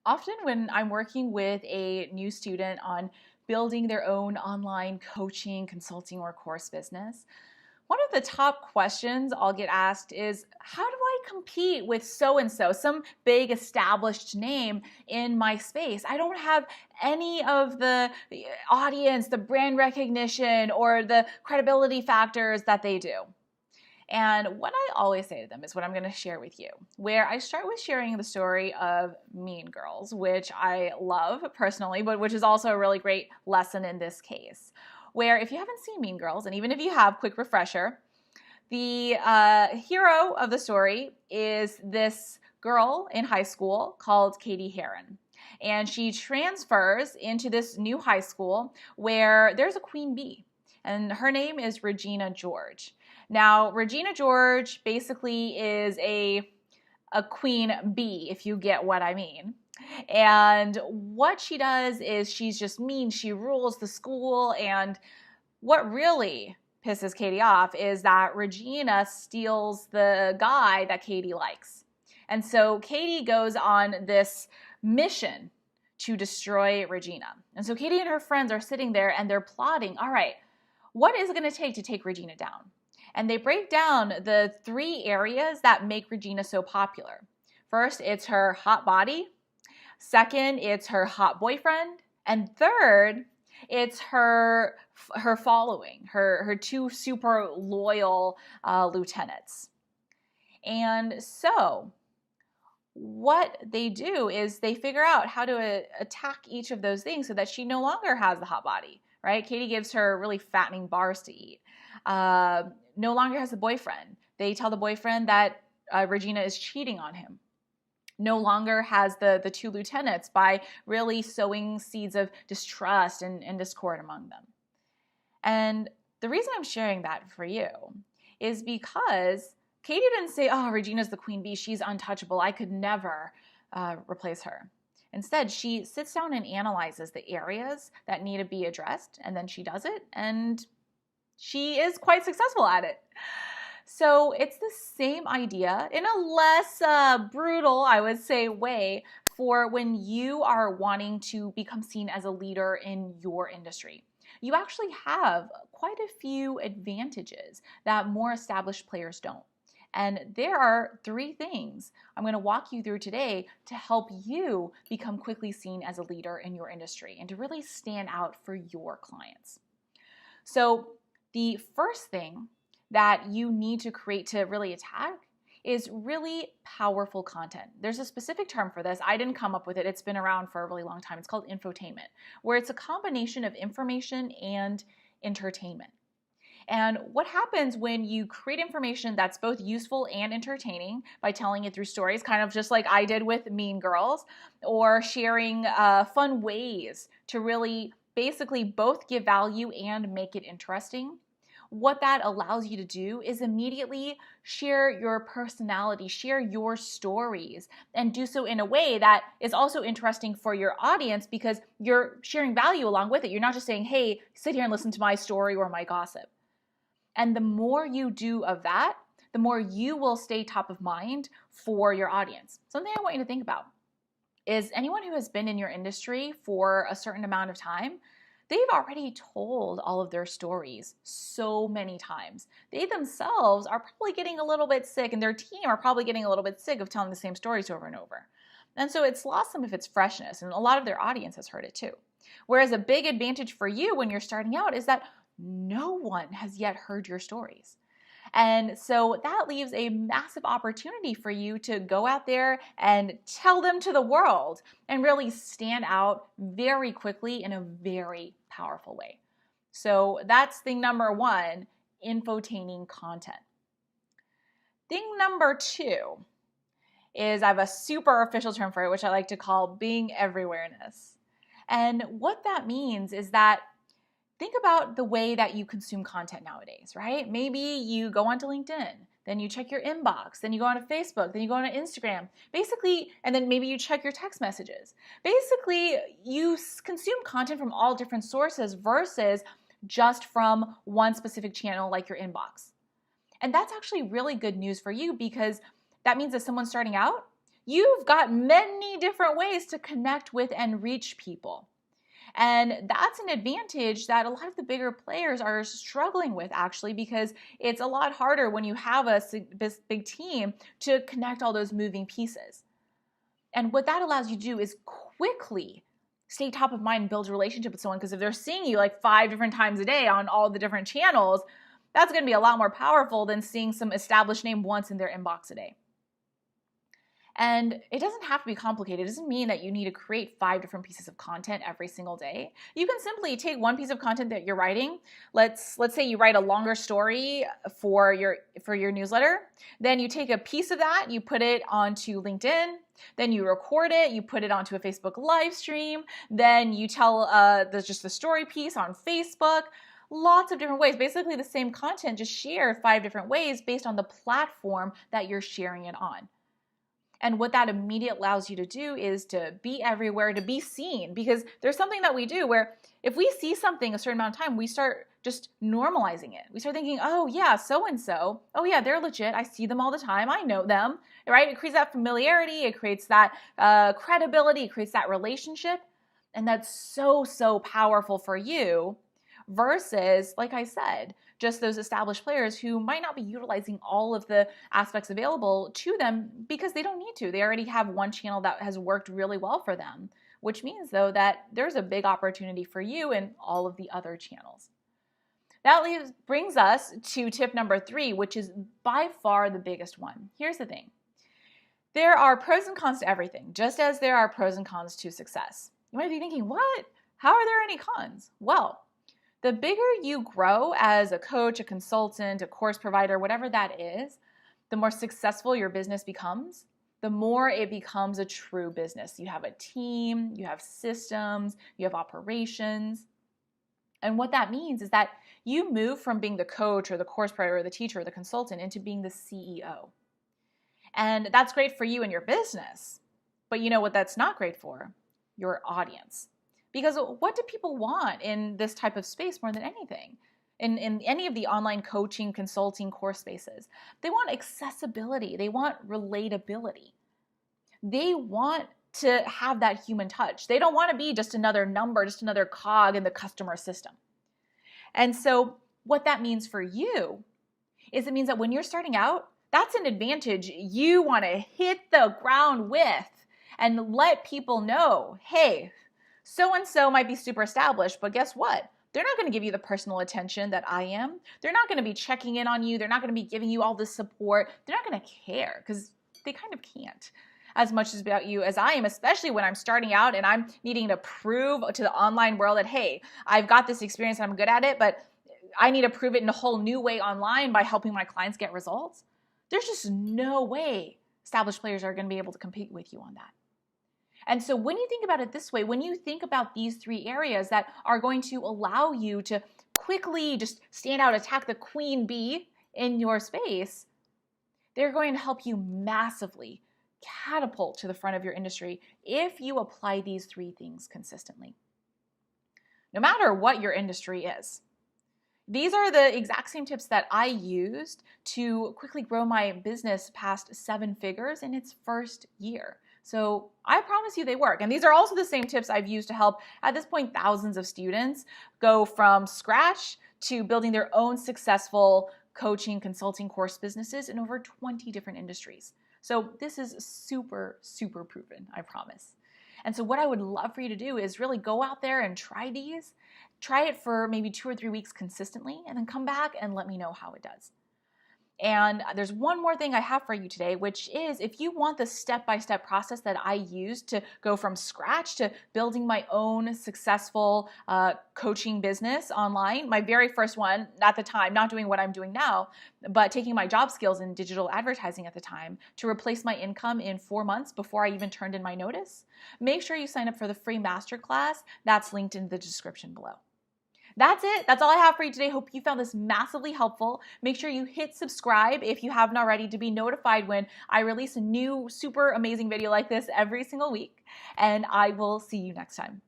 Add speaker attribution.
Speaker 1: Often when I'm working with a new student on building their own online coaching, consulting, or course business, one of the top questions I'll get asked is, how do I compete with so and so, some big established name in my space? I don't have any of the audience, the brand recognition, or the credibility factors that they do. And what I always say to them is what I'm going to share with you, where I start with sharing the story of Mean Girls, which I love personally, but which is also a really great lesson in this case. Where if you haven't seen Mean Girls, and even if you have, quick refresher, the hero of the story is this girl in high school called Katie Heron. And she transfers into this new high school where there's a queen bee, and her name is Regina George. Now, Regina George basically is a queen bee, if you get what I mean. And what she does is she's just mean. She rules the school. And what really pisses Katie off is that Regina steals the guy that Katie likes. And so Katie goes on this mission to destroy Regina. And so Katie and her friends are sitting there and they're plotting, all right, what is it going to take Regina down? And they break down the 3 areas that make Regina so popular. First, it's her hot body. Second, it's her hot boyfriend. And third, it's her following, her 2 super loyal lieutenants. And so what they do is they figure out how to attack each of those things so that she no longer has the hot body, right? Katie gives her really fattening bars to eat. No longer has a boyfriend. They tell the boyfriend that Regina is cheating on him. No longer has the 2 lieutenants by really sowing seeds of distrust and discord among them. And the reason I'm sharing that for you is because Katie didn't say, oh, Regina's the queen bee. She's untouchable. I could never replace her. Instead, she sits down and analyzes the areas that need to be addressed, and then she does it, and she is quite successful at it. So it's the same idea in a less brutal, I would say, way for when you are wanting to become seen as a leader in your industry. You actually have quite a few advantages that more established players don't. And there are 3 things I'm going to walk you through today to help you become quickly seen as a leader in your industry and to really stand out for your clients. So the first thing that you need to create to really attack is really powerful content. There's a specific term for this. I didn't come up with it. It's been around for a really long time. It's called infotainment, where it's a combination of information and entertainment. And what happens when you create information that's both useful and entertaining by telling it through stories, kind of just like I did with Mean Girls, or sharing fun ways to really basically both give value and make it interesting. What that allows you to do is immediately share your personality, share your stories, and do so in a way that is also interesting for your audience because you're sharing value along with it. You're not just saying, hey, sit here and listen to my story or my gossip. And the more you do of that, the more you will stay top of mind for your audience. Something I want you to think about is anyone who has been in your industry for a certain amount of time, they've already told all of their stories so many times. They themselves are probably getting a little bit sick, and their team are probably getting a little bit sick of telling the same stories over and over. And so it's lost some of its freshness, and a lot of their audience has heard it too. Whereas a big advantage for you when you're starting out is that no one has yet heard your stories. And so that leaves a massive opportunity for you to go out there and tell them to the world and really stand out very quickly in a very powerful way. So that's thing number 1, infotaining content. Thing number 2 is I have a super official term for it, which I like to call being everywhereness. And what that means is that think about the way that you consume content nowadays, right? Maybe you go onto LinkedIn, then you check your inbox, then you go onto Facebook, then you go onto Instagram, basically, and then maybe you check your text messages. Basically, you consume content from all different sources versus just from one specific channel like your inbox. And that's actually really good news for you because that means that someone starting out, you've got many different ways to connect with and reach people. And that's an advantage that a lot of the bigger players are struggling with, actually, because it's a lot harder when you have a big team to connect all those moving pieces. And what that allows you to do is quickly stay top of mind and build a relationship with someone, because if they're seeing you like 5 different times a day on all the different channels, that's going to be a lot more powerful than seeing some established name once in their inbox a day. And it doesn't have to be complicated. It doesn't mean that you need to create 5 different pieces of content every single day. You can simply take one piece of content that you're writing. Let's say you write a longer story for your newsletter. Then you take a piece of that, you put it onto LinkedIn. Then you record it, you put it onto a Facebook live stream. Then you tell just the story piece on Facebook. Lots of different ways. Basically the same content, just shared 5 different ways based on the platform that you're sharing it on. And what that immediately allows you to do is to be everywhere, to be seen. Because there's something that we do where if we see something a certain amount of time, we start just normalizing it. We start thinking, oh yeah, so-and-so, oh yeah, they're legit. I see them all the time. I know them, right? It creates that familiarity. It creates that credibility. It creates that relationship. And that's so, so powerful for you versus, like I said, just those established players who might not be utilizing all of the aspects available to them because they don't need to. They already have one channel that has worked really well for them, which means, though, that there's a big opportunity for you in all of the other channels. That brings us to tip number 3, which is by far the biggest one. Here's the thing. There are pros and cons to everything, just as there are pros and cons to success. You might be thinking, what? How are there any cons? Well, the bigger you grow as a coach, a consultant, a course provider, whatever that is, the more successful your business becomes, the more it becomes a true business. You have a team, you have systems, you have operations. And what that means is that you move from being the coach or the course provider or the teacher or the consultant into being the CEO. And that's great for you and your business. But you know what that's not great for? Your audience. Because what do people want in this type of space more than anything? In any of the online coaching, consulting, course spaces, they want accessibility. They want relatability. They want to have that human touch. They don't want to be just another number, just another cog in the customer system. And so what that means for you is it means that when you're starting out, that's an advantage you want to hit the ground with and let people know, hey, so-and-so might be super established, but guess what? They're not going to give you the personal attention that I am. They're not going to be checking in on you. They're not going to be giving you all this support. They're not going to care because they kind of can't as much about you as I am, especially when I'm starting out and I'm needing to prove to the online world that, hey, I've got this experience and I'm good at it, but I need to prove it in a whole new way online by helping my clients get results. There's just no way established players are going to be able to compete with you on that. And so when you think about it this way, when you think about these 3 areas that are going to allow you to quickly just stand out, attack the queen bee in your space, they're going to help you massively catapult to the front of your industry if you apply these 3 things consistently. No matter what your industry is. These are the exact same tips that I used to quickly grow my business past 7 figures in its first year. So I promise you they work. And these are also the same tips I've used to help, at this point, thousands of students go from scratch to building their own successful coaching, consulting course businesses in over 20 different industries. So this is super, super proven, I promise. And so what I would love for you to do is really go out there and try these. Try it for maybe 2 or 3 weeks consistently, and then come back and let me know how it does. And there's one more thing I have for you today, which is if you want the step-by-step process that I used to go from scratch to building my own successful coaching business online, my very first one at the time, not doing what I'm doing now, but taking my job skills in digital advertising at the time to replace my income in 4 months before I even turned in my notice, make sure you sign up for the free masterclass that's linked in the description below. That's it. That's all I have for you today. Hope you found this massively helpful. Make sure you hit subscribe if you haven't already to be notified when I release a new super amazing video like this every single week. And I will see you next time.